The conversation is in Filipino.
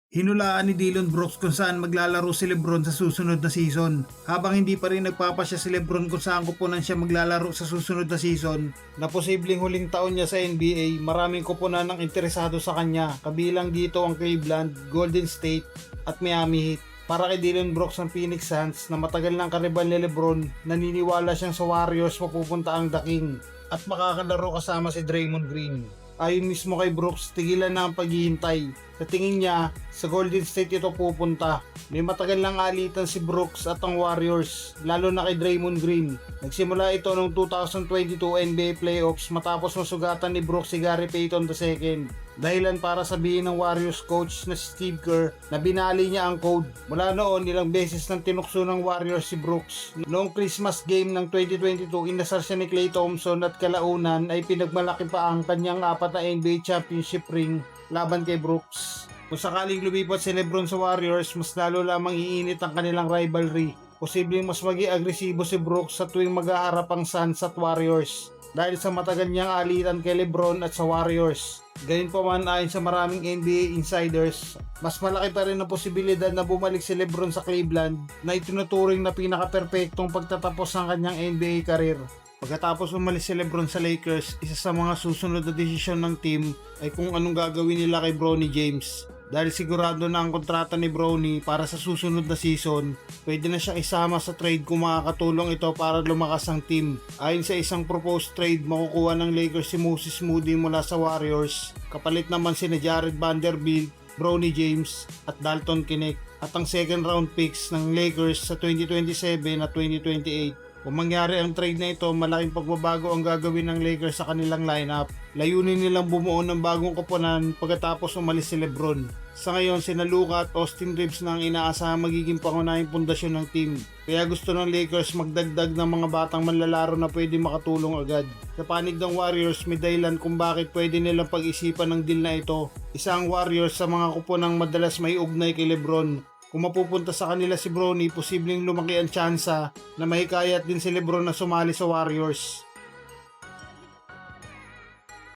Hinulaan ni Dillon Brooks kung saan maglalaro si Lebron sa susunod na season. Habang hindi pa rin nagpapasya si Lebron kung saan kupunan siya maglalaro sa susunod na season, na posibleng huling taon niya sa NBA, maraming kupunan ang interesado sa kanya, kabilang dito ang Cleveland, Golden State at Miami Heat. Para kay Dillon Brooks ng Phoenix Suns na matagal ng karibal ni Lebron, naniniwala siyang sa Warriors mapupunta ang The King at makakalaro kasama si Draymond Green. Ayon mismo kay Brooks, tigilan na ang paghihintay. Sa tingin niya, sa Golden State ito pupunta. May matagal lang alitan si Brooks at ang Warriors, lalo na kay Draymond Green. Nagsimula ito noong 2022 NBA Playoffs matapos masugatan ni Brooks si Gary Payton II. Dahilan para sabihin ng Warriors coach na si Steve Kerr na binali niya ang code. Mula noon, ilang beses nang tinukso ng Warriors si Brooks. Noong Christmas game ng 2022, inasar siya ni Klay Thompson at kalaunan ay pinagmalaki pa ang kanyang 4 na NBA championship ring laban kay Brooks. Kung sakaling lumipat si Lebron sa Warriors, mas lalo lamang iinit ang kanilang rivalry. Posibleng mas maging agresibo si Brooks sa tuwing maghaharap ang Suns at Warriors dahil sa matagal niyang alitan kay Lebron at sa Warriors. Gayunpaman, ayon sa maraming NBA insiders, mas malaki pa rin ang posibilidad na bumalik si Lebron sa Cleveland na itinuturing na pinaka-perpektong pagtatapos ng kanyang NBA career. Pagkatapos umalis si Lebron sa Lakers, isa sa mga susunod na desisyon ng team ay kung anong gagawin nila kay Bronny James. Dahil sigurado na ang kontrata ni Bronny para sa susunod na season, pwede na siyang isama sa trade kung makakatulong ito para lumakas ang team. Ayon sa isang proposed trade, makukuha ng Lakers si Moses Moody mula sa Warriors. Kapalit naman sina Jared Vanderbilt, Bronny James at Dalton Knecht at ang second round picks ng Lakers sa 2027 at 2028. Kung mangyari ang trade na ito, malaking pagbabago ang gagawin ng Lakers sa kanilang lineup. Layunin nilang bumuo ng bagong koponan pagkatapos umalis si Lebron. Sa ngayon, sina Luka at Austin Reeves na ang inaasahang magiging pangunahing pundasyon ng team. Kaya gusto ng Lakers magdagdag ng mga batang manlalaro na pwede makatulong agad. Sa panig ng Warriors, may dahilan kung bakit pwede nilang pag-isipan ng deal na ito. Isa ang Warriors sa mga kuponang madalas may ugnay kay Lebron. Kung mapupunta sa kanila si Bronny, posibleng lumaki ang tsansa na mahikayat din si Lebron na sumali sa Warriors.